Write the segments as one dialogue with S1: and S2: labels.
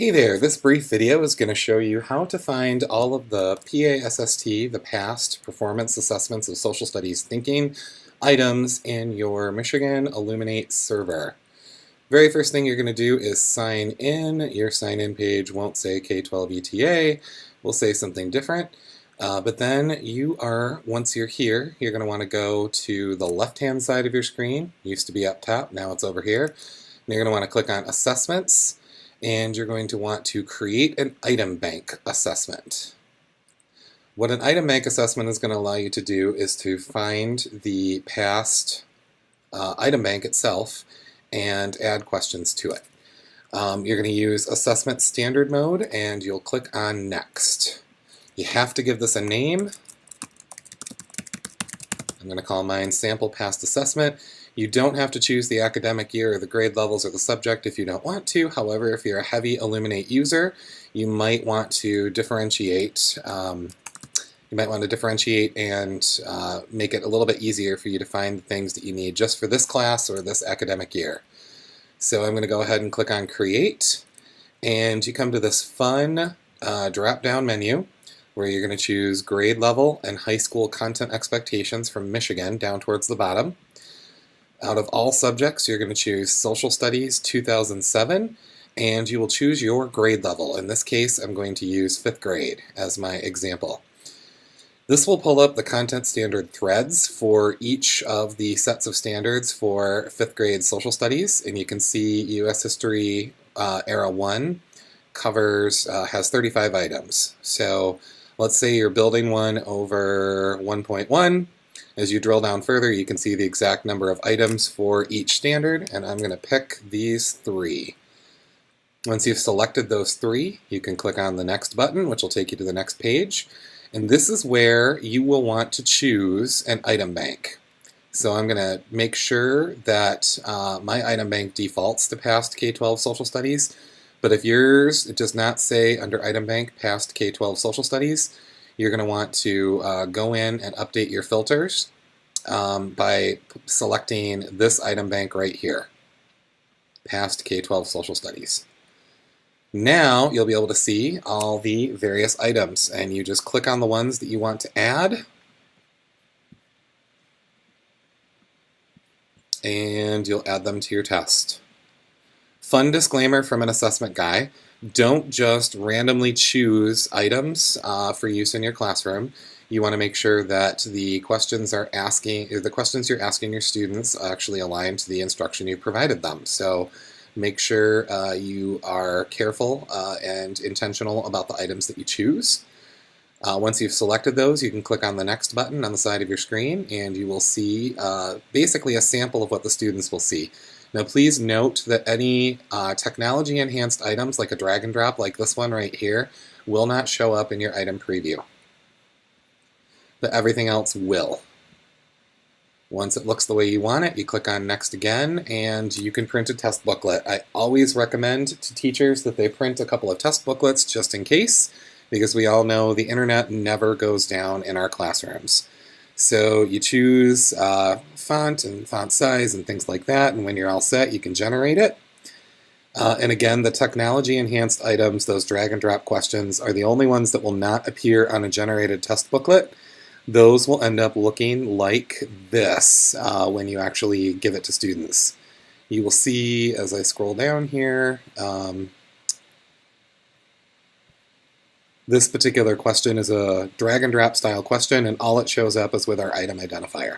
S1: Hey there, this brief video is going to show you how to find all of the PASST, the PAST Performance Assessments of Social Studies Thinking items in your Michigan Illuminate server. Very first thing you're going to do is sign in. Your sign-in page won't say K-12 ETA, will say something different. But then once you're here, you're going to want to go to the left-hand side of your screen. It used to be up top, now it's over here. And you're going to want to click on Assessments. And you're going to want to create an item bank assessment. What an item bank assessment is going to allow you to do is to find the past item bank itself and add questions to it. You're going to use assessment standard mode and you'll click on next. You have to give this a name. I'm going to call mine sample past assessment. You don't have to choose the academic year or the grade levels or the subject if you don't want to. However, if you're a heavy Illuminate user, you might want to differentiate. And make it a little bit easier for you to find the things that you need just for this class or this academic year. So I'm going to go ahead and click on Create, and you come to this fun drop-down menu where you're going to choose grade level and high school content expectations from Michigan down towards the bottom. Out of all subjects, you're going to choose Social Studies 2007, and you will choose your grade level. In this case, I'm going to use 5th grade as my example. This will pull up the content standard threads for each of the sets of standards for 5th grade Social Studies, and you can see U.S. History Era 1 has 35 items. So let's say you're building one over 1.1. As you drill down further, you can see the exact number of items for each standard, and I'm going to pick these 3. Once you've selected those 3, you can click on the next button, which will take you to the next page, and this is where you will want to choose an item bank. So I'm going to make sure that my item bank defaults to past K-12 Social Studies, but if yours does not say under item bank past K-12 Social Studies, you're going to want to go in and update your filters by selecting this item bank right here, past K-12 Social Studies. Now you'll be able to see all the various items, and you just click on the ones that you want to add, and you'll add them to your test. Fun disclaimer from an assessment guy. Don't just randomly choose items for use in your classroom. You want to make sure that the questions you're asking your students actually align to the instruction you provided them. So make sure you are careful and intentional about the items that you choose. Once you've selected those, you can click on the next button on the side of your screen, and you will see basically a sample of what the students will see. Now please note that any technology-enhanced items like a drag and drop like this one right here will not show up in your item preview, but everything else will. Once it looks the way you want it, you click on Next again, and you can print a test booklet. I always recommend to teachers that they print a couple of test booklets just in case, because we all know the internet never goes down in our classrooms. So you choose font and font size and things like that, and when you're all set, you can generate it. And again, the technology-enhanced items, those drag and drop questions, are the only ones that will not appear on a generated test booklet. Those will end up looking like this when you actually give it to students. You will see, as I scroll down here, this particular question is a drag and drop style question, and all it shows up is with our item identifier.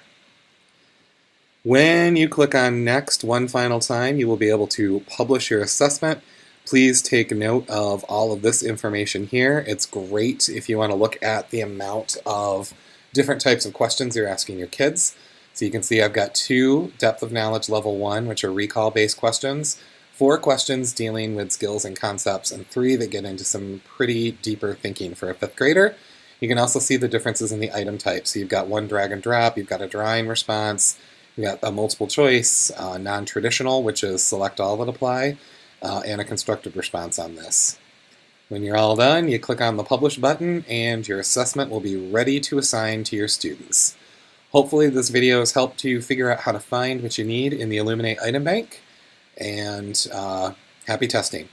S1: When you click on Next one final time, you will be able to publish your assessment. Please take note of all of this information here. It's great if you want to look at the amount of different types of questions you're asking your kids. So you can see I've got 2 depth of knowledge level 1, which are recall-based questions, 4 questions dealing with skills and concepts, and 3 that get into some pretty deeper thinking for a 5th grader. You can also see the differences in the item type. So you've got 1 drag and drop, you've got a drawing response, you've got a multiple choice, non-traditional, which is select all that apply, and a constructed response on this. When you're all done, you click on the Publish button, and your assessment will be ready to assign to your students. Hopefully this video has helped you figure out how to find what you need in the Illuminate item bank, and happy testing.